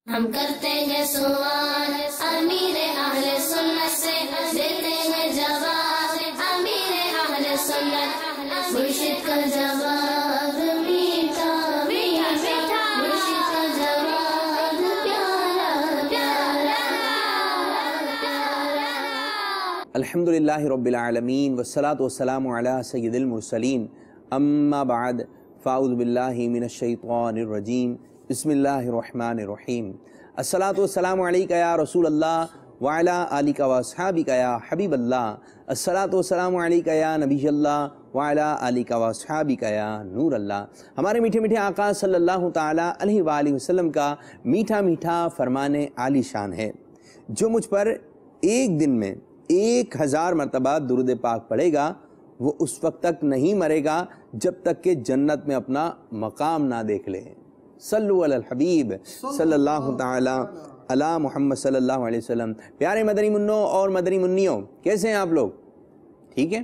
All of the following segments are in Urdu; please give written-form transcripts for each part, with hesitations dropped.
ہم کرتے ہیں سوال امیر اہل سنت سے، دیتے ہیں جواب امیر اہل سنت، مرشد کا جواب میٹھا میٹھا میٹھا، مرشد کا جواب پیارا پیارا پیارا۔ الحمدللہ رب العالمین والصلاة والسلام علی سید المرسلین، اما بعد فاعوذ باللہ من الشیطان الرجیم، بسم اللہ الرحمن الرحیم۔ الصلاۃ والسلام علیکہ یا رسول اللہ وعلی آلکہ واصحابکہ یا حبیب اللہ، الصلاۃ والسلام علیکہ یا نبی اللہ وعلی آلکہ واصحابکہ یا نور اللہ۔ ہمارے میٹھے میٹھے آقا صلی اللہ تعالیٰ علیہ وآلہ وسلم کا میٹھا میٹھا فرمان عالی شان ہے، جو مجھ پر ایک دن میں 1000 مرتبہ درود پاک پڑھے گا، وہ اس وقت تک نہیں مرے گا جب تک کہ جنت میں اپنا مقام نہ دیکھ لے۔ صلو علی الحبیب صلی اللہ تعالی علی محمد صلی اللہ علیہ وسلم۔ پیارے مدنی منوں اور مدنی منیوں، کیسے ہیں آپ لوگ؟ ٹھیک ہے؟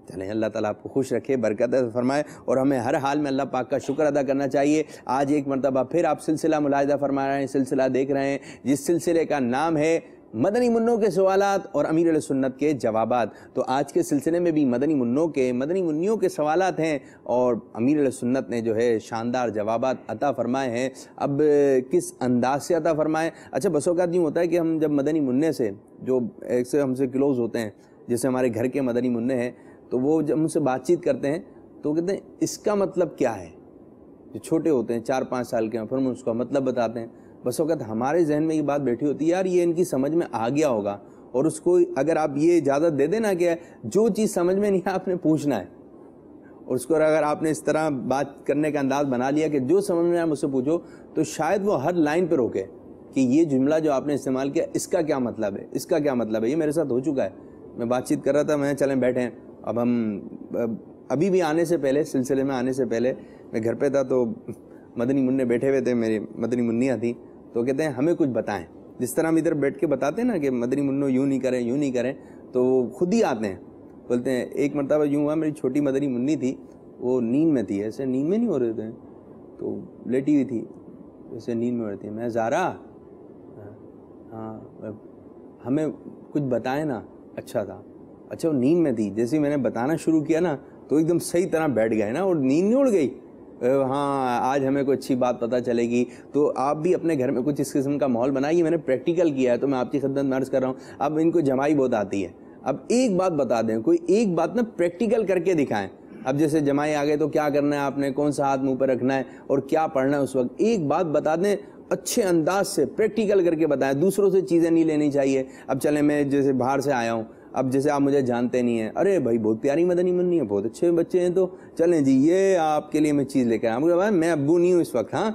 چلیں، اللہ تعالیٰ آپ کو خوش رکھے، برکت فرمائے، اور ہمیں ہر حال میں اللہ پاک کا شکر ادا کرنا چاہیے۔ آج ایک مرتبہ پھر آپ سلسلہ ملاحظہ فرما رہے ہیں، سلسلہ دیکھ رہے ہیں، جس سلسلے کا نام ہے مدنی منوں کے سوالات اور امیر علیہ سنت کے جوابات۔ تو آج کے سلسلے میں بھی مدنی منیوں کے سوالات ہیں، اور امیر علیہ سنت نے جو ہے شاندار جوابات عطا فرمائے ہیں۔ اب کس انداز سے عطا فرمائے؟ اچھا، بس اوقات یوں ہوتا ہے کہ ہم جب مدنی منع سے جو ایک سے ہم سے کلوز ہوتے ہیں، جیسے ہمارے گھر کے مدنی منع ہیں، تو وہ جب ہم سے بات چیت کرتے ہیں تو کہتے ہیں اس کا مطلب کیا ہے؟ جو چھوٹے ہوتے ہیں 4-5 سال کے ہیں، پھر ہم اس کا مطلب بتاتے ہیں۔ بس وقت ہمارے ذہن میں یہ بات بیٹھی ہوتی ہے، یار یہ ان کی سمجھ میں آ گیا ہوگا، اور اس کو اگر آپ یہ اجازت دے دیں نا کہ جو چیز سمجھ میں نہیں ہے آپ نے پوچھنا ہے، اور اس کو اگر آپ نے اس طرح بات کرنے کا انداز بنا لیا کہ جو سمجھ میں آئے مجھ سے پوچھو، تو شاید وہ ہر لائن پہ روکے کہ یہ جملہ جو آپ نے استعمال کیا اس کا کیا مطلب ہے، اس کا کیا مطلب ہے۔ یہ میرے ساتھ ہو چکا ہے، میں بات چیت کر رہا تھا، میں چلیں بیٹھیں، اب ہم ابھی بھی آنے سے پہلے، سلسلے میں آنے سے پہلے میں گھر پہ تھا، تو مدنی منع بیٹھے ہوئے تھے، میری مدنی منیاں تھیں، تو کہتے ہیں ہمیں کچھ بتائیں، جس طرح ہم ادھر بیٹھ کے بتاتے ہیں نا کہ مدنی منوں یوں نہیں کریں یوں نہیں کریں، تو وہ خود ہی آتے ہیں، بولتے ہیں۔ ایک مرتبہ یوں ہوا، میری چھوٹی مدنی منی تھی، وہ نیند میں تھی، ایسے نیند میں نہیں ہو رہے تھے، تو لیٹی ہوئی تھی، ایسے نیند میں ہو رہی تھی۔ میں زارا، ہاں ہمیں کچھ بتائیں نا۔ اچھا تھا، اچھا وہ نیند میں تھی، جیسے میں نے بتانا شروع کیا نا تو ایک دم صحیح طرح بیٹھ گئے نا، اور نیند نہیں اڑ گئی۔ ہاں آج ہمیں کوئی اچھی بات پتہ چلے گی۔ تو آپ بھی اپنے گھر میں کچھ اس قسم کا ماحول بنائیے۔ میں نے پریکٹیکل کیا ہے تو میں آپ کی خدمت میں عرض کر رہا ہوں۔ اب ان کو جمائی بہت آتی ہے، اب ایک بات بتا دیں، کوئی ایک بات نا پریکٹیکل کر کے دکھائیں۔ اب جیسے جمائی آ گئے تو کیا کرنا ہے آپ نے، کون سا ہاتھ منہ پہ رکھنا ہے اور کیا پڑھنا ہے اس وقت، ایک بات بتا دیں، اچھے انداز سے پریکٹیکل کر کے بتائیں۔ دوسروں سے چیزیں نہیں لینی چاہیے۔ اب چلیں، میں جیسے باہر سے آیا ہوں، اب جیسے آپ مجھے جانتے نہیں ہیں، ارے بھائی بہت پیاری مدنی منی ہے، بہت اچھے بچے ہیں، تو چلیں جی یہ آپ کے لیے میں چیز لے کر آیا ہوں۔ میں ابو نہیں ہوں اس وقت، ہاں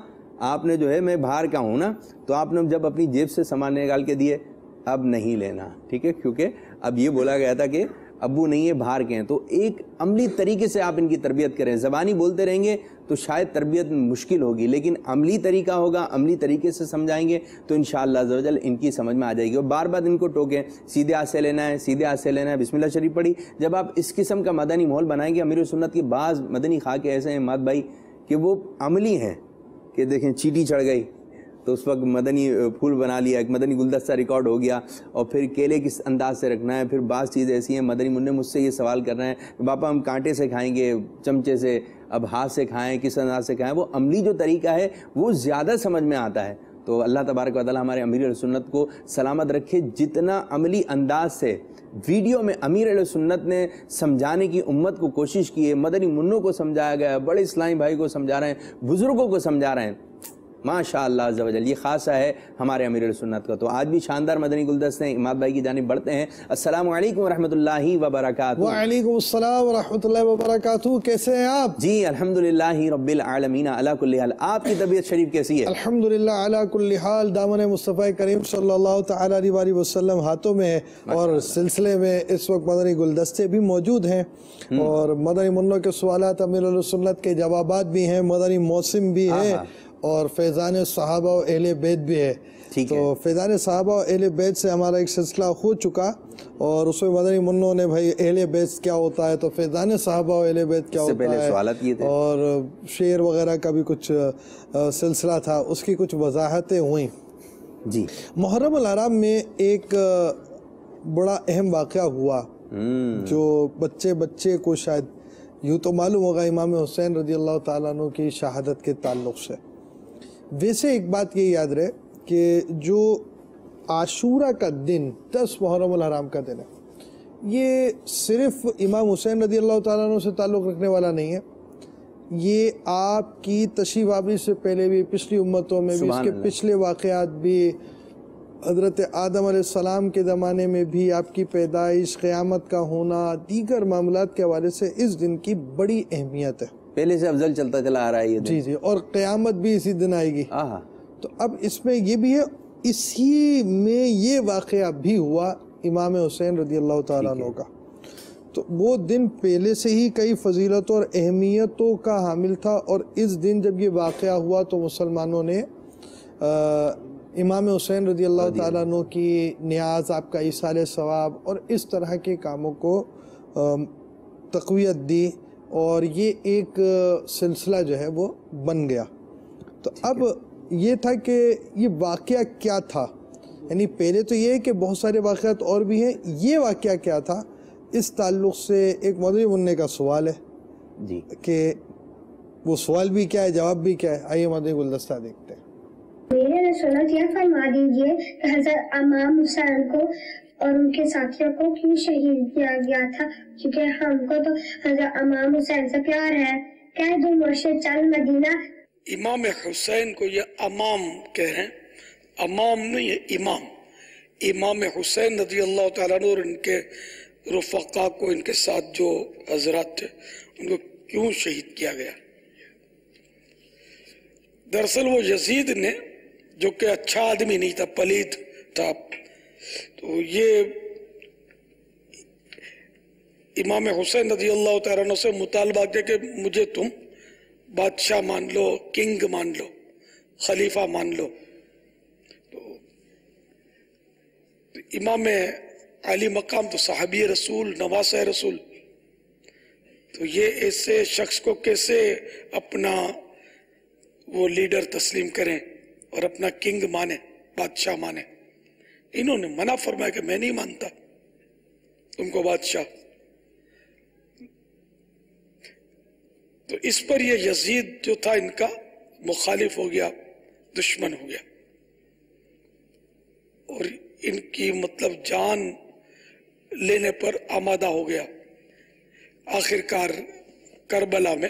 آپ نے جو ہے، میں باہر کا ہوں نا، تو آپ نے جب اپنی جیب سے سامان نکال کے دیے، اب نہیں لینا، ٹھیک ہے، کیونکہ اب یہ بولا گیا تھا کہ ابو نہیں ہے، باہر کے ہیں۔ تو ایک عملی طریقے سے آپ ان کی تربیت کریں۔ زبانی بولتے رہیں گے تو شاید تربیت مشکل ہوگی، لیکن عملی طریقہ ہوگا، عملی طریقے سے سمجھائیں گے تو انشاءاللہ عز و جل ان کی سمجھ میں آ جائے گی۔ اور بار بار ان کو ٹوکیں، سیدھے ہاتھ سے لینا ہے، سیدھے ہاتھ سے لینا ہے، بسم اللہ شریف پڑھی۔ جب آپ اس قسم کا مدنی ماحول بنائیں گے، امیر سنت کے بعض مدنی خاکے ایسے ہیں مات بھائی کہ وہ عملی ہیں، کہ دیکھیں چیٹی چڑھ گئی تو اس وقت مدنی پھول بنا لیا، ایک مدنی گلدستہ ریکارڈ ہو گیا، اور پھر کیلے کس انداز سے رکھنا ہے۔ پھر بعض چیزیں ایسی ہیں، مدنی منع مجھ سے یہ سوال کر رہے ہیں، باپا ہم کانٹے سے کھائیں گے، چمچے سے، اب ہاتھ سے کھائیں، کس انداز سے کھائیں، وہ عملی جو طریقہ ہے وہ زیادہ سمجھ میں آتا ہے۔ تو اللہ تبارک و تعالی ہمارے امیر علیہ سنت کو سلامت رکھے۔ جتنا عملی انداز سے ویڈیو میں امیر علیہ سنت نے سمجھانے کی امت کو کوشش کی ہے، مدنی منوں کو سمجھایا گیا ہے، بڑے اسلامی بھائی کو سمجھا رہے ہیں، بزرگوں کو سمجھا رہے ہیں، ماشاء اللہ عز و جل، یہ خاصہ ہے ہمارے امیر علیہ سنت کا۔ تو آج بھی شاندار مدنی گلدستے ہیں، اماد بھائی کی جانب بڑھتے ہیں۔ السلام علیکم ورحمۃ اللہ وبرکاتہ۔ وعلیکم السلام ورحمۃ اللہ وبرکاتہ۔ کیسے ہیں آپ؟ جی الحمدللہ رب العالمین علی کل حال۔ آپ کی طبیعت شریف کیسی ہے؟ الحمدللہ علی کل حال، دامن مصطفیٰ کریم صلی اللہ تعالیٰ علیہ وسلم ہاتھوں میں ہے، اور سلسلے میں اس وقت مدنی گلدستے بھی موجود ہیں، اور مدنی منوں کے سوالات، امیر علیہ سنت کے جوابات بھی ہیں، مدنی موسم بھی ہے، اور فیضان صحابہ و اہل بیت بھی ہے. تو فیضان صحابہ و اہل بیت سے ہمارا ایک سلسلہ ہو چکا اور اس میں مدنی منوں نے بھائی اہل بیت کیا ہوتا ہے، تو فیضان صحابہ و اہل بیت کیا ہوتا ہے، اور شعر وغیرہ کا بھی کچھ سلسلہ تھا، اس کی کچھ وضاحتیں ہوئیں. جی محرم الحرام میں ایک بڑا اہم واقعہ ہوا جو بچے کو شاید یوں تو معلوم ہوگا امام حسین رضی اللہ تعالیٰ عنہ کی شہادت کے تعلق سے. ویسے ایک بات یہ یاد رہے کہ جو عاشورہ کا دن 10 محرم الحرام کا دن ہے، یہ صرف امام حسین رضی اللہ تعالیٰ عنہ سے تعلق رکھنے والا نہیں ہے، یہ آپ کی تشریف آوری سے پہلے بھی، پچھلی امتوں میں بھی، اس کے پچھلے واقعات بھی، حضرت آدم علیہ السلام کے زمانے میں بھی، آپ کی پیدائش، قیامت کا ہونا، دیگر معاملات کے حوالے سے اس دن کی بڑی اہمیت ہے. پہلے سے افضل چلتا چلا آ رہا ہے یہ دن. جی اور قیامت بھی اسی دن آئے گی. تو اب اس میں یہ بھی ہے، اسی میں یہ واقعہ بھی ہوا امام حسین رضی اللہ تعالیٰ عنہ کا. تو وہ دن پہلے سے ہی کئی فضیلتوں اور اہمیتوں کا حامل تھا، اور اس دن جب یہ واقعہ ہوا تو مسلمانوں نے امام حسین رضی اللہ تعالیٰ عنہ کی نیاز، آپ کا ایصال ثواب اور اس طرح کے کاموں کو تقویت دی، اور یہ ایک سلسلہ جو ہے وہ بن گیا. تو اب یہ تھا کہ یہ واقعہ کیا تھا، یعنی پہلے تو یہ ہے کہ بہت سارے واقعات اور بھی ہیں، یہ واقعہ کیا تھا، اس تعلق سے ایک مدنی منع کا سوال ہے جی کہ وہ سوال بھی کیا ہے، جواب بھی کیا ہے. آئیے مدنی گلدستہ دیکھتے ہیں. میرے رسول یہ فرما دیجئے کہ حضرت امام حسین کو اور ان کے ساتھیوں کو کیوں شہید کیا گیا تھا، کیونکہ ہم کو تو حضرت امام حسین سے پیار ہے. کہہ دو مرشد چل مدینہ. امام حسین کو یہ امام کہہ رہے ہیں، امام نہیں یہ امام. امام حسین رضی اللہ تعالیٰ عنہ اور ان کے رفقا کو، ان کے ساتھ جو حضرات تھے، ان کو کیوں شہید کیا گیا؟ دراصل وہ یزید نے، جو کہ اچھا آدمی نہیں تھا، پلید تھا، تو یہ امام حسین رضی اللہ تعالیٰ عنہ سے مطالبہ کیا کہ مجھے تم بادشاہ مان لو، کنگ مان لو، خلیفہ مان لو. تو امام علی مقام تو صحابی رسول، نواسہ رسول، تو یہ ایسے شخص کو کیسے اپنا وہ لیڈر تسلیم کریں اور اپنا کنگ مانے، بادشاہ مانے؟ انہوں نے منع فرمایا کہ میں نہیں مانتا تم کو بادشاہ. تو اس پر یہ یزید جو تھا ان کا مخالف ہو گیا، دشمن ہو گیا، اور ان کی مطلب جان لینے پر آمادہ ہو گیا. آخر کار کربلا میں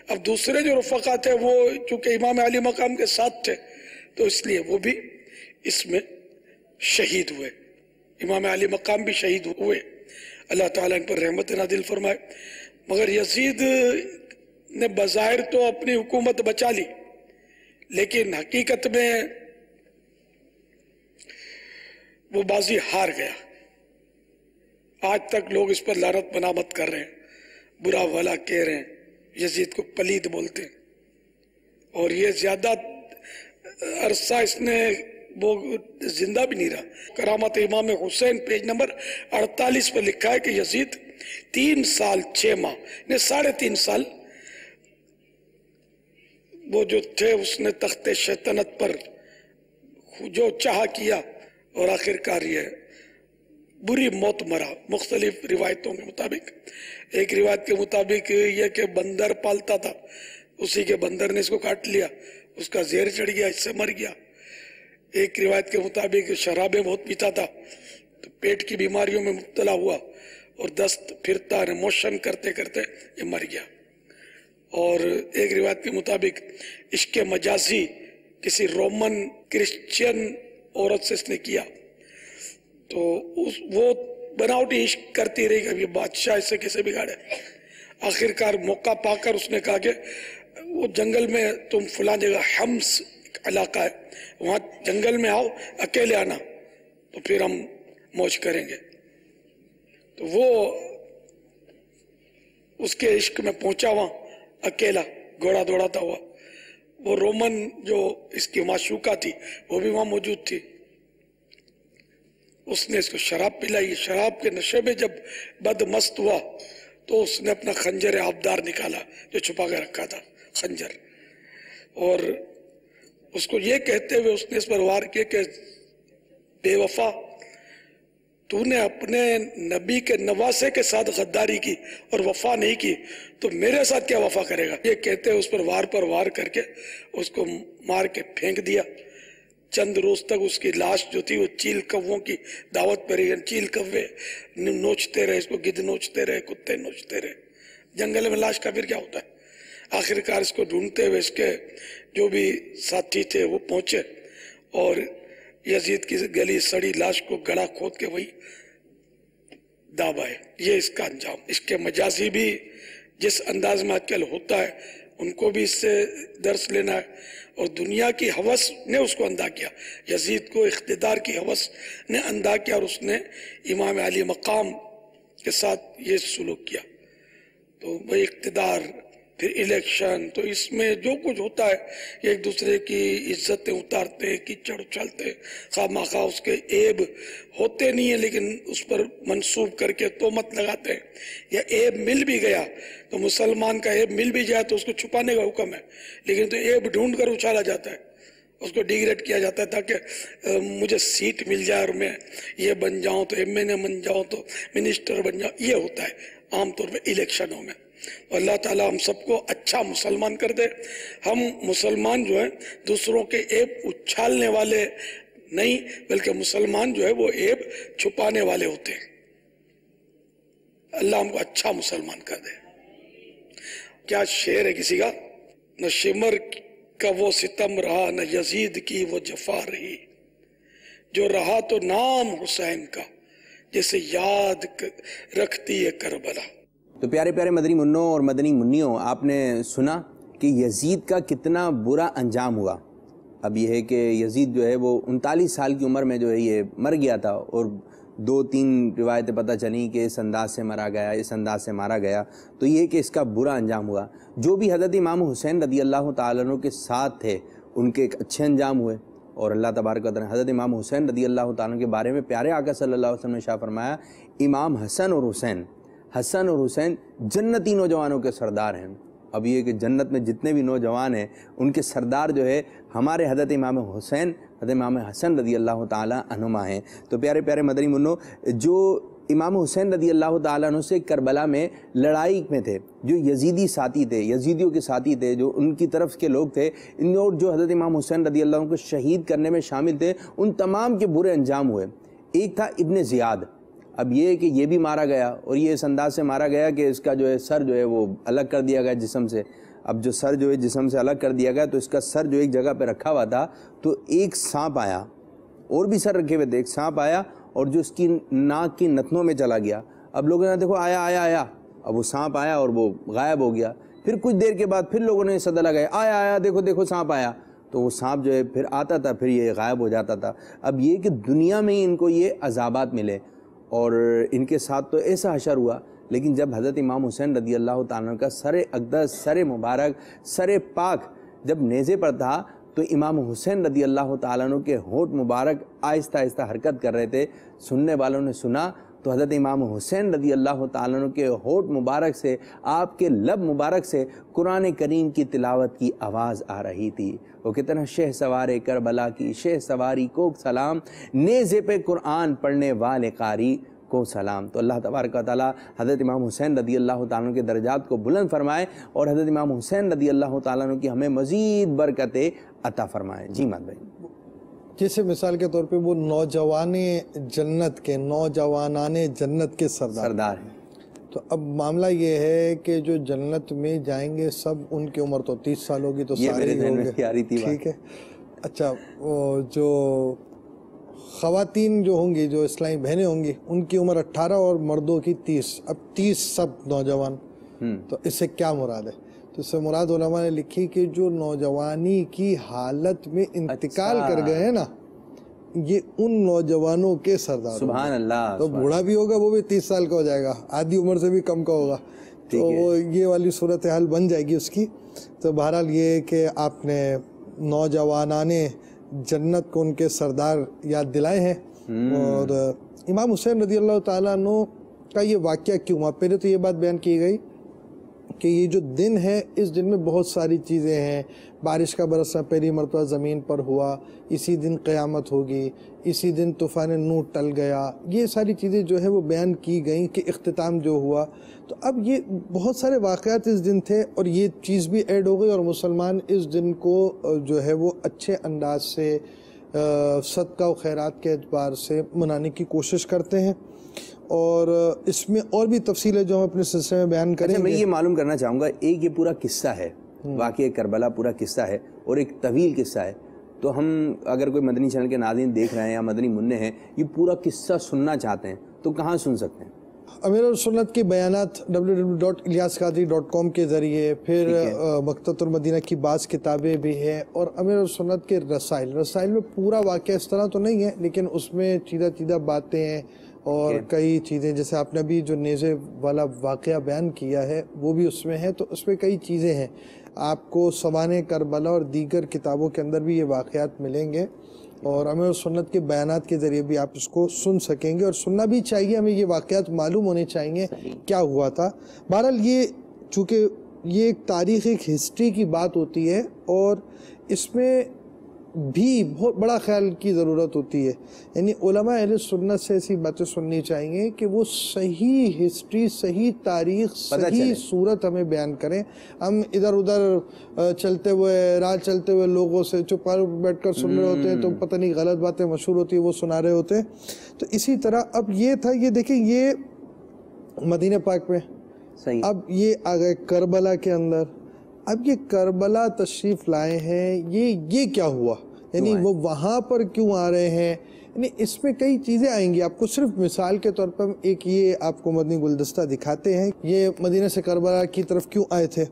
اب دوسرے جو رفقا تھے وہ چونکہ امام علی مقام کے ساتھ تھے تو اس لیے وہ بھی اس میں شہید ہوئے. امام علی مقام بھی شہید ہوئے، اللہ تعالیٰ ان پر رحمت نازل فرمائے. مگر یزید نے بظاہر تو اپنی حکومت بچا لی، لیکن حقیقت میں وہ بازی ہار گیا. آج تک لوگ اس پر لعنت بنامت کر رہے ہیں، برا بھلا کہہ رہے ہیں، یزید کو پلید بولتے ہیں. اور یہ زیادہ عرصہ اس نے وہ زندہ بھی نہیں رہا. کرامت امام حسین پیج نمبر 48 پر لکھا ہے کہ یزید 3 سال 6 ماہ نے 3.5 سال وہ جو تھے اس نے تخت شیطنت پر جو چاہا کیا، اور آخر کار یہ بری موت مرا. مختلف روایتوں کے مطابق، ایک روایت کے مطابق یہ کہ بندر پالتا تھا، اسی کے بندر نے اس کو کاٹ لیا، اس کا زہر چڑھ گیا، اس سے مر گیا. ایک روایت کے مطابق شرابیں بہت پیتا تھا تو پیٹ کی بیماریوں میں مبتلا ہوا اور دست پھرتا رہے، موشن کرتے کرتے یہ مر گیا. اور ایک روایت کے مطابق عشق مجازی کسی رومن کرسچین عورت سے اس نے کیا، تو وہ بناوٹی عشق کرتی رہی کہ یہ بادشاہ اسے کیسے بگاڑے. آخر کار موقع پا کر اس نے کہا کہ وہ جنگل میں تم فلاں جگہ حمص علاقہ ہے، وہاں جنگل میں آؤ، اکیلے آنا تو پھر ہم موج کریں گے. تو وہ اس کے عشق میں پہنچا، وہاں اکیلا گھوڑا دوڑاتا ہوا وہ رومن جو اس کی معشوقہ تھی وہ بھی وہاں موجود تھی. اس نے اس کو شراب پلائی. شراب کے نشے میں جب بد مست ہوا تو اس نے اپنا خنجر آبدار نکالا جو چھپا کے رکھا تھا, خنجر, اور اس کو یہ کہتے ہوئے اس نے اس پر وار کیا کہ بے وفا, تو نے اپنے نبی کے نواسے کے ساتھ غداری کی اور وفا نہیں کی تو میرے ساتھ کیا وفا کرے گا. یہ کہتے ہوئے اس پر وار کر کے اس کو مار کے پھینک دیا. چند روز تک اس کی لاش جو تھی وہ چیل کووں کی دعوت پر رہی. چیل کوے نوچتے رہے اس کو, گدھ نوچتے رہے, کتے نوچتے رہے. جنگل میں لاش کا پھر کیا ہوتا ہے. آخرکار اس کو ڈھونڈتے ہوئے اس کے جو بھی ساتھی تھے وہ پہنچے اور یزید کی گلی سڑی لاش کو گڑا کھود کے وہی دابائے. یہ اس کا انجام. اس کے مجازی بھی جس انداز میں آج کل ہوتا ہے ان کو بھی اس سے درس لینا ہے. اور دنیا کی ہوس نے اس کو اندھا کیا. یزید کو اقتدار کی ہوس نے اندھا کیا اور اس نے امام علی مقام کے ساتھ یہ سلوک کیا. تو وہ اقتدار, پھر الیکشن, تو اس میں جو کچھ ہوتا ہے یہ ایک دوسرے کی عزتیں اتارتے, کیچڑ اچھالتے, خواہ مخواہ اس کے عیب ہوتے نہیں ہیں لیکن اس پر منسوب کر کے تہمت لگاتے ہیں. یا عیب مل بھی گیا تو مسلمان کا عیب مل بھی جائے تو اس کو چھپانے کا حکم ہے, لیکن تو عیب ڈھونڈ کر اچھالا جاتا ہے, اس کو ڈیگریڈ کیا جاتا ہے تاکہ مجھے سیٹ مل جائے اور میں یہ بن جاؤں تو ایم این اے بن جاؤں تو منسٹر بن جاؤں. یہ ہوتا ہے عام طور پہ الیکشنوں میں. اللہ تعالیٰ ہم سب کو اچھا مسلمان کر دے. ہم مسلمان جو ہیں دوسروں کے عیب اچھالنے والے نہیں بلکہ مسلمان جو ہے وہ عیب چھپانے والے ہوتے ہیں. اللہ ہم کو اچھا مسلمان کر دے. کیا شعر ہے کسی کا, نہ شمر کا وہ ستم رہا نہ یزید کی وہ جفا رہی, جو رہا تو نام حسین کا جیسے یاد رکھتی ہے کربلا. تو پیارے پیارے مدنی منوں اور مدنی منیوں, آپ نے سنا کہ یزید کا کتنا برا انجام ہوا. اب یہ ہے کہ یزید جو ہے وہ 39 سال کی عمر میں جو ہے یہ مر گیا تھا اور 2-3 روایتیں پتہ چلیں کہ اس انداز سے مرا گیا, اس انداز سے مارا گیا. تو یہ کہ اس کا برا انجام ہوا. جو بھی حضرت امام حسین رضی اللہ تعالیٰ عنہ کے ساتھ تھے ان کے ایک اچھے انجام ہوئے. اور اللہ تبارک و تعالیٰ حضرت امام حسین رضی اللہ تعالیٰ عنہ کے بارے میں پیارے آقا صلی اللہ علیہ وسلم نے شاہ فرمایا, امام حسن اور حسین جنتی نوجوانوں کے سردار ہیں. اب یہ کہ جنت میں جتنے بھی نوجوان ہیں ان کے سردار جو ہے ہمارے حضرت امام حسین, حضرت امام حسن رضی اللہ تعالیٰ عنہما ہیں. تو پیارے پیارے مدنی منوں, جو امام حسین رضی اللہ تعالیٰ عنہ سے کربلا میں لڑائی میں تھے, جو یزیدی ساتھی تھے, یزیدیوں کے ساتھی تھے, جو ان کی طرف کے لوگ تھے, ان اور جو حضرت امام حسین رضی اللہ عنہ کو شہید کرنے میں شامل تھے, ان تمام کے برے انجام ہوئے. ایک تھا ابن زیاد. اب یہ کہ یہ بھی مارا گیا اور یہ اس انداز سے مارا گیا کہ اس کا جو ہے سر جو ہے وہ الگ کر دیا گیا جسم سے. اب جو سر جو ہے جسم سے الگ کر دیا گیا تو اس کا سر جو ایک جگہ پہ رکھا ہوا تھا تو ایک سانپ آیا, اور بھی سر رکھے ہوئے تھے, ایک سانپ آیا اور جو اس کی ناک کی نتنوں میں چلا گیا. اب لوگوں نے دیکھو آیا, اب وہ سانپ آیا اور وہ غائب ہو گیا. پھر کچھ دیر کے بعد پھر لوگوں نے صدا لگایا, آیا دیکھو سانپ آیا. تو وہ سانپ جو ہے پھر آتا تھا, پھر یہ غائب ہو جاتا تھا. اب یہ کہ دنیا میں ہی ان کو یہ عذابات ملے اور ان کے ساتھ تو ایسا حشر ہوا. لیکن جب حضرت امام حسین رضی اللہ تعالیٰ کا سر اقدس, سر مبارک, سر پاک جب نیزے پر تھا تو امام حسین رضی اللہ تعالیٰ عنہ کے ہونٹ مبارک آہستہ آہستہ حرکت کر رہے تھے. سننے والوں نے سنا تو حضرت امام حسین رضی اللہ تعالیٰ عنہ کے ہونٹ مبارک سے, آپ کے لب مبارک سے قرآن کریم کی تلاوت کی آواز آ رہی تھی. وہ کتنا شہ سوار کربلا کی شہ سواری کو سلام, نیزے پہ قرآن پڑھنے والے قاری کو سلام. تو اللہ تبارک و تعالیٰ حضرت امام حسین رضی اللہ تعالیٰ عنہ کے درجات کو بلند فرمائے اور حضرت امام حسین رضی اللہ تعالیٰ عنہ کی ہمیں مزید برکتیں عطا فرمائے. جی مات بھائی. جیسے مثال کے طور پہ وہ نوجوانان جنت کے سردار ہیں. تو اب معاملہ یہ ہے کہ جو جنت میں جائیں گے سب, ان کی عمر تو 30 سال ہوگی تو سارے ہوں گے, ٹھیک ہے. اچھا, جو خواتین جو ہوں گی, جو اسلامی بہنیں ہوں گی, ان کی عمر 18 اور مردوں کی 30. اب 30 سب نوجوان. تو اس سے کیا مراد ہے؟ تو اس سے مراد علماء نے لکھی کہ جو نوجوانی کی حالت میں انتقال کر گئے ہیں نا, یہ ان نوجوانوں کے سردار. سبحان اللہ. تو بوڑھا بھی ہوگا وہ بھی 30 سال کا ہو جائے گا, آدھی عمر سے بھی کم کا ہوگا, تو وہ یہ والی صورتحال بن جائے گی اس کی. تو بہرحال یہ کہ آپ نے نوجوانان جنت کو ان کے سردار یاد دلائے ہیں. اور امام حسین رضی اللہ تعالیٰ عنہ کا یہ واقعہ کیوں ہوا؟ پہلے تو یہ بات بیان کی گئی کہ یہ جو دن ہے اس دن میں بہت ساری چیزیں ہیں. بارش کا برسنا پہلی مرتبہ زمین پر ہوا, اسی دن قیامت ہوگی, اسی دن طوفان نوح ٹل گیا, یہ ساری چیزیں جو ہے وہ بیان کی گئیں کہ اختتام جو ہوا. تو اب یہ بہت سارے واقعات اس دن تھے اور یہ چیز بھی ایڈ ہو گئی, اور مسلمان اس دن کو جو ہے وہ اچھے انداز سے صدقہ و خیرات کے اعتبار سے منانے کی کوشش کرتے ہیں. اور اس میں اور بھی تفصیلیں جو ہم اپنے سلسلے میں بیان کریں گے. میں یہ معلوم کرنا چاہوں گا, ایک یہ پورا قصہ ہے, واقعہ کربلا پورا قصہ ہے اور ایک طویل قصہ ہے. تو ہم اگر کوئی مدنی چینل کے ناظرین دیکھ رہے ہیں یا مدنی منع ہیں, یہ پورا قصہ سننا چاہتے ہیں تو کہاں سن سکتے ہیں؟ امیر السنت کے بیانات www.ilyasqadri.com کے ذریعے, پھر مکتبۃ المدینہ کی بعض کتابیں بھی ہیں, اور امیر السنت کے رسائل میں پورا واقعہ اس طرح تو نہیں ہے, لیکن اس میں چیدہ باتیں ہیں اور کئی چیزیں, جیسے آپ نے ابھی جو نیزے والا واقعہ بیان کیا ہے وہ بھی اس میں ہے. تو اس میں کئی چیزیں ہیں, آپ کو سوانح کربلا اور دیگر کتابوں کے اندر بھی یہ واقعات ملیں گے, اور امیر السنت کے بیانات کے ذریعے بھی آپ اس کو سن سکیں گے, اور سننا بھی چاہیے. ہمیں یہ واقعات معلوم ہونے چاہیے کیا ہوا تھا. بہرحال یہ چونکہ یہ ایک تاریخ, ایک ہسٹری کی بات ہوتی ہے, اور اس میں بھی بہت بڑا خیال کی ضرورت ہوتی ہے. یعنی علماء اہل سنت سے ایسی باتیں سننی چاہیے کہ وہ صحیح ہسٹری, صحیح تاریخ, صحیح صورت ہمیں بیان کریں. ہم ادھر ادھر چلتے ہوئے لوگوں سے چپ کر بیٹھ کر سن رہے ہوتے ہیں, تو پتہ نہیں غلط باتیں مشہور ہوتی ہیں وہ سنا رہے ہوتے ہیں. تو اسی طرح اب یہ تھا, یہ دیکھیں یہ مدینہ پاک میں, اب یہ آ گئے کربلا کے اندر. اب یہ کربلا تشریف لائے ہیں, یہ کیا ہوا, یعنی وہ وہاں پر کیوں آ رہے ہیں, یعنی اس میں کئی چیزیں آئیں گی. آپ کو صرف مثال کے طور پر ایک یہ آپ کو مدنی گلدستہ دکھاتے ہیں, یہ مدینہ سے کربلا کی طرف کیوں آئے تھے.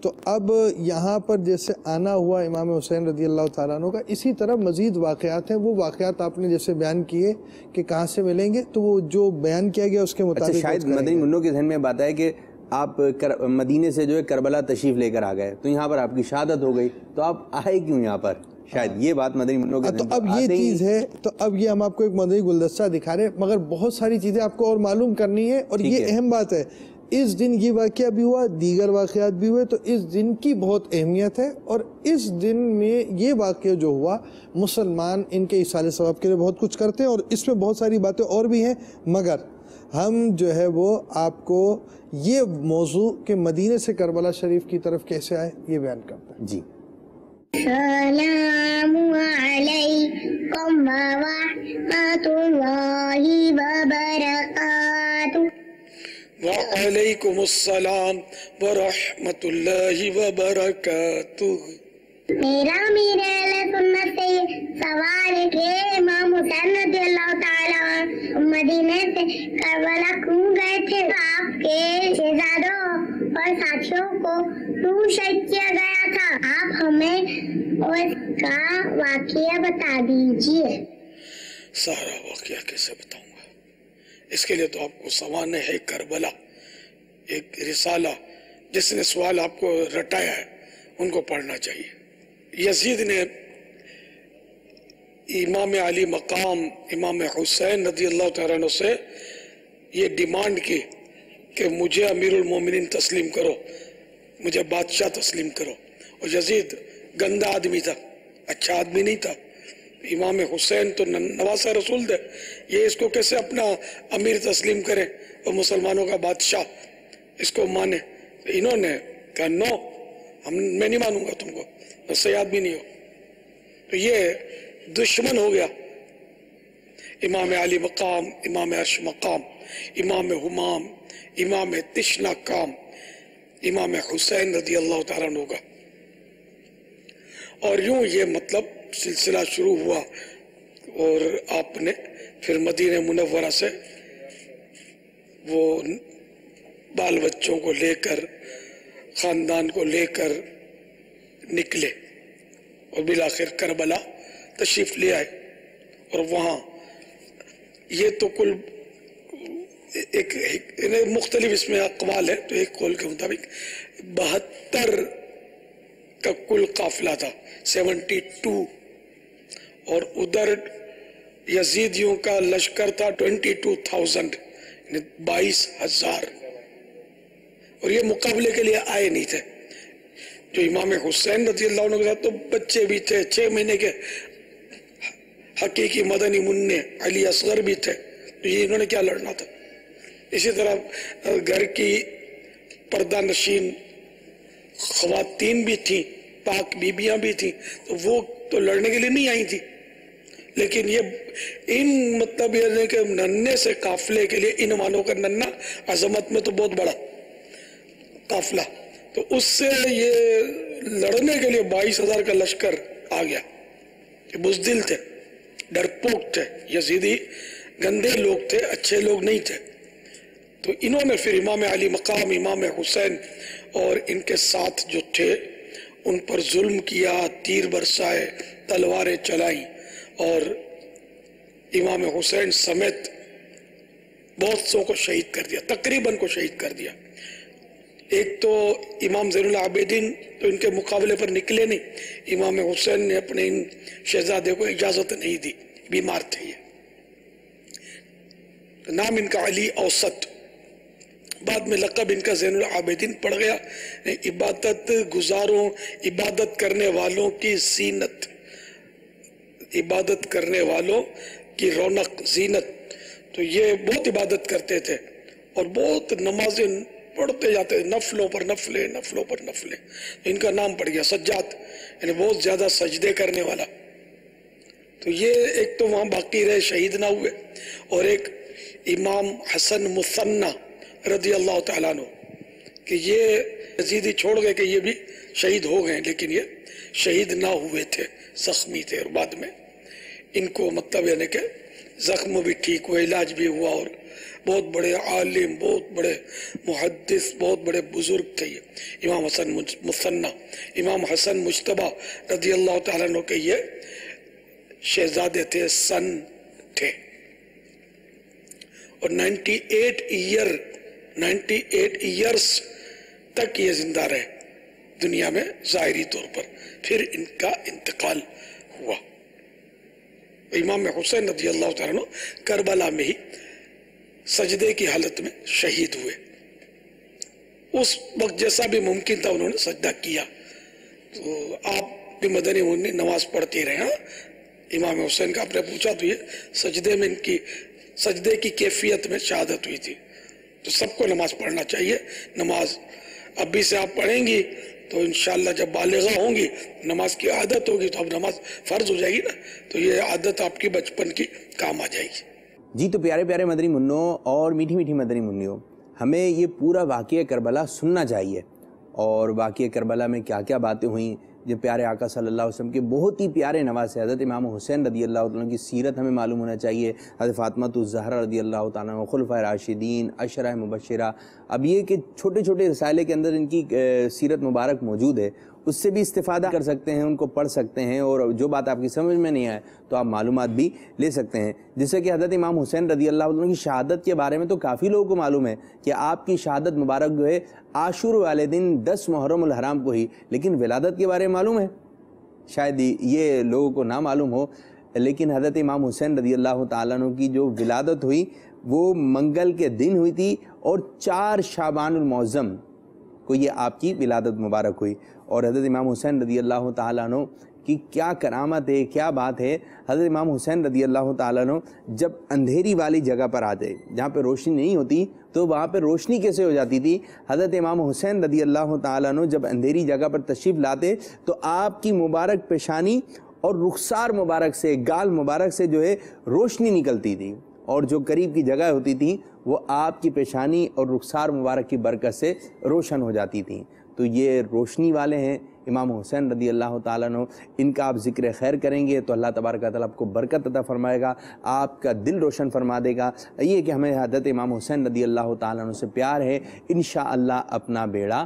تو اب یہاں پر جیسے آنا ہوا امام حسین رضی اللہ تعالیٰ عنہ کا, اسی طرح مزید واقعات ہیں. وہ واقعات آپ نے جیسے بیان کیے کہ کہاں سے ملیں گے, تو وہ جو بیان کیا گیا اس کے مطابق. شاید مدنی منوں کے ذہن میں بات ہے کہ آپ مدینے سے جو ہے کربلا تشریف لے کر آ گئے, تو یہاں پر آپ کی شہادت ہو گئی, تو آپ آئے کیوں یہاں پر, شاید یہ بات مدنی منوں کے ذہن میں. تو اب یہ چیز ہے, تو اب یہ ہم آپ کو ایک مدنی گلدستہ دکھا رہے ہیں, مگر بہت ساری چیزیں آپ کو اور معلوم کرنی ہے. اور یہ اہم بات ہے, اس دن یہ واقعہ بھی ہوا, دیگر واقعات بھی ہوئے, تو اس دن کی بہت اہمیت ہے. اور اس دن میں یہ واقعہ جو ہوا, مسلمان ان کے ایصال ثواب کے لیے بہت کچھ کرتے ہیں, اور اس میں بہت ساری باتیں اور بھی ہیں, مگر ہم جو ہے وہ آپ کو یہ موضوع کہ مدینے سے کربلا شریف کی طرف کیسے آئے یہ بیان کرتے ہیں. جی. السلام علیکم ورحمۃ اللہ وبرکاتہ. وعلیکم السلام ورحمۃ اللہ وبرکاتہ. میرا امیر اہل سنت سے یہ سوال ہے کہ امام حسین رضی اللہ تعالیٰ مدینے سے کربلا کیوں گئے تھے؟ آپ کے شہزادوں اور ساتھیوں کو کیوں شہید کیا گیا تھا؟ آپ ہمیں اس کا واقعہ بتا دیجیے. سارا واقعہ کیسے بتاؤں گا, اس کے لیے تو آپ کو سوانح کربلا ایک رسالہ جس نے سوال آپ کو رٹایا ہے ان کو پڑھنا چاہیے. یزید نے امام علی مقام امام حسین رضی اللہ تعالیٰ عنہ سے یہ ڈیمانڈ کی کہ مجھے امیر المومنین تسلیم کرو, مجھے بادشاہ تسلیم کرو. اور یزید گندا آدمی تھا, اچھا آدمی نہیں تھا. امام حسین تو نواسہ رسول تھے, یہ اس کو کیسے اپنا امیر تسلیم کرے اور مسلمانوں کا بادشاہ اس کو مانے. انہوں نے کہا نو, میں نہیں مانوں گا تم کو, صحیح آدمی نہیں ہو. تو یہ دشمن ہو گیا امام علی مقام, امام عرش مقام, امام حمام, امام تشنا کام, امام حسین رضی اللہ تعالیٰ عنہ کا. اور یوں یہ مطلب سلسلہ شروع ہوا, اور آپ نے پھر مدینہ منورہ سے وہ بال بچوں کو لے کر, خاندان کو لے کر نکلے, اور بالآخر کربلا تشریف لے آئے. اور وہاں یہ تو کل ایک مختلف اس میں اقوال ہے، تو ایک قول کے مطابق 72 کا کل قافلہ تھا، 72، اور ادھر یزیدیوں کا لشکر تھا 22,000، یعنی 22,000، اور یہ مقابلے کے لیے آئے نہیں تھے۔ جو امام حسین رضی اللہ عنہ کے ساتھ تو بچے بھی تھے، 6 مہینے کے حقیقی مدنی منع علی اصغر بھی تھے، تو یہ انہوں نے کیا لڑنا تھا۔ اسی طرح گھر کی پردہ نشین خواتین بھی تھیں، پاک بیبیاں بھی تھیں، تو وہ تو لڑنے کے لیے نہیں آئی تھی، لیکن یہ ان مطلب یہ کہ ننھے سے قافلے کے لیے ان مانوں کا ننھا عظمت میں تو بہت بڑا قافلہ، تو اس سے یہ لڑنے کے لیے 22,000 کا لشکر آ گیا۔ یہ بزدل تھے، ڈرپوک تھے، یزیدی گندے لوگ تھے، اچھے لوگ نہیں تھے۔ تو انہوں نے پھر امام علی مقام امام حسین اور ان کے ساتھ جو تھے ان پر ظلم کیا، تیر برسائے، تلواریں چلائیں، اور امام حسین سمیت بہت سو کو شہید کر دیا، تقریباً کو شہید کر دیا۔ ایک تو امام زین العابدین تو ان کے مقابلے پر نکلے نہیں، امام حسین نے اپنے ان شہزادے کو اجازت نہیں دی، بیمار تھے یہ۔ نام ان کا علی اوسط، بعد میں لقب ان کا زین العابدین پڑ گیا۔ عبادت گزاروں، عبادت کرنے والوں کی زینت، عبادت کرنے والوں کی رونق، زینت، تو یہ بہت عبادت کرتے تھے اور بہت نمازیں پڑھتے جاتے تھے، نفلوں پر نفلیں، نفلوں پر نفلیں، ان کا نام پڑ گیا سجاد، یعنی بہت زیادہ سجدے کرنے والا۔ تو یہ ایک تو وہاں باقی رہے، شہید نہ ہوئے، اور ایک امام حسن مثنی رضی اللہ تعالیٰ عنہ کہ یہ یزیدی چھوڑ گئے کہ یہ بھی شہید ہو گئے، لیکن یہ شہید نہ ہوئے تھے، زخمی تھے، اور بعد میں ان کو مطلب یعنی کہ زخم بھی ٹھیک ہوا، علاج بھی ہوا، اور بہت بڑے عالم، بہت بڑے محدث، بہت بڑے بزرگ تھے یہ امام حسن مثنی۔ امام حسن مجتبی رضی اللہ تعالیٰ عنہ کے یہ شہزادے تھے، سن تھے، اور 98 ایئرس تک یہ زندہ رہے دنیا میں ظاہری طور پر، پھر ان کا انتقال ہوا۔ امام حسین رضی اللہ تعالیٰ عنہ کربلا میں ہی سجدے کی حالت میں شہید ہوئے۔ اس وقت جیسا بھی ممکن تھا انہوں نے سجدہ کیا۔ تو آپ بھی مدنی منی نماز پڑھتے رہے، ہاں امام حسین کا آپ نے پوچھا تو یہ سجدے میں ان کی سجدے کی کیفیت میں شہادت ہوئی تھی۔ تو سب کو نماز پڑھنا چاہیے، نماز ابھی سے آپ پڑھیں گی تو انشاءاللہ جب بالغہ ہوں گی، نماز کی عادت ہوگی تو اب نماز فرض ہو جائے گی نا، تو یہ عادت آپ کی بچپن کی کام آ جائے گی۔ جی تو پیارے پیارے مدنی منوں اور میٹھی میٹھی مدنی منیوں، ہمیں یہ پورا واقعہ کربلا سننا چاہیے، اور واقعہ کربلا میں کیا کیا باتیں ہوئیں، جو پیارے آقا صلی اللہ علیہ وسلم کے بہت ہی پیارے نواسے حضرت امام حسین رضی اللہ عنہ کی سیرت ہمیں معلوم ہونا چاہیے، حضرت فاطمہ الزہرا رضی اللہ تعالیٰ عنہ، خلفائے راشدین، عشرہ مبشرہ۔ اب یہ کہ چھوٹے چھوٹے رسالے کے اندر ان کی سیرت مبارک موجود ہے، اس سے بھی استفادہ کر سکتے ہیں، ان کو پڑھ سکتے ہیں، اور جو بات آپ کی سمجھ میں نہیں آئے تو آپ معلومات بھی لے سکتے ہیں۔ جیسے کہ حضرت امام حسین رضی اللہ عنہ کی شہادت کے بارے میں تو کافی لوگوں کو معلوم ہے کہ آپ کی شہادت مبارک جو ہے عاشور والے دن 10 محرم الحرام کو ہی، لیکن ولادت کے بارے میں معلوم ہے؟ شاید یہ لوگوں کو نہ معلوم ہو، لیکن حضرت امام حسین رضی اللہ تعالیٰ عنہ کی جو ولادت ہوئی وہ منگل کے دن ہوئی تھی، اور 4 شعبان المعظم کو یہ آپ کی ولادت مبارک ہوئی۔ اور حضرت امام حسین رضی اللہ تعالیٰ عنہ کی کیا کرامت ہے، کیا بات ہے۔ حضرت امام حسین رضی اللہ تعالیٰ عنہ جب اندھیری والی جگہ پر آتے، جہاں پہ روشنی نہیں ہوتی، تو وہاں پہ روشنی کیسے ہو جاتی تھی؟ حضرت امام حسین رضی اللہ تعالیٰ عنہ جب اندھیری جگہ پر تشریف لاتے تو آپ کی مبارک پیشانی اور رخسار مبارک سے، گال مبارک سے جو ہے روشنی نکلتی تھی، اور جو قریب کی جگہ ہوتی تھی وہ آپ کی پیشانی اور رخسار مبارک کی برکت سے روشن ہو جاتی تھیں۔ تو یہ روشنی والے ہیں امام حسین رضی اللہ تعالیٰ عنہ، ان کا آپ ذکر خیر کریں گے تو اللہ تبارک و تعالیٰ آپ کو برکت عطا فرمائے گا، آپ کا دل روشن فرما دے گا۔ یہ کہ ہمیں حضرت امام حسین رضی اللہ تعالیٰ عنہ سے پیار ہے، انشاءاللہ اپنا بیڑا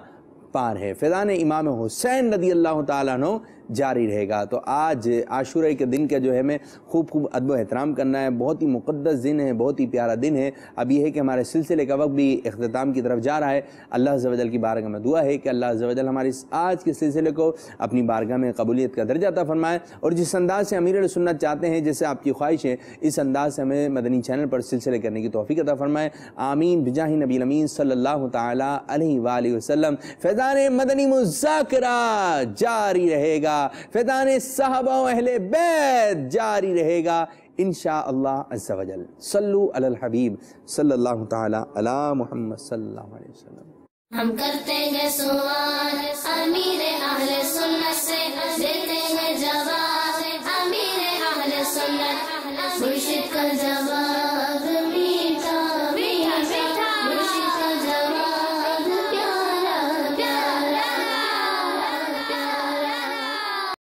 پار ہے۔ فیضان امام حسین رضی اللہ تعالیٰ عنہ جاری رہے گا۔ تو آج عاشورہ کے دن کا جو ہے ہمیں خوب ادب و احترام کرنا ہے، بہت ہی مقدس دن ہے، بہت ہی پیارا دن ہے۔ اب یہ ہے کہ ہمارے سلسلے کا وقت بھی اختتام کی طرف جا رہا ہے۔ اللہ عز و جل کی بارگاہ میں دعا ہے کہ اللہ عز و جل ہمارے آج کے سلسلے کو اپنی بارگاہ میں قبولیت کا درجہ عطا فرمائے، اور جس انداز سے امیر سنت چاہتے ہیں، جیسے آپ کی خواہش ہے، اس انداز سے ہمیں مدنی چینل پر سلسلے کرنے کی توفیق عطا فرمائے۔ آمین بجاہ نبی الامین صلی اللہ تعالی علیہ وآلہ وسلم۔ فیضان مدنی مذاکرہ جاری رہے گا، فیضان صحابہ و اہل بیت جاری رہے گا انشاءاللہ عز و جل۔ صلو علی الحبیب صلی اللہ تعالی علی محمد صلی اللہ علیہ وسلم۔ ہم کرتے ہیں سوال امیر اہل سنت سے، دیتے ہیں جواب امیر اہل سنت، مرشد کا جواب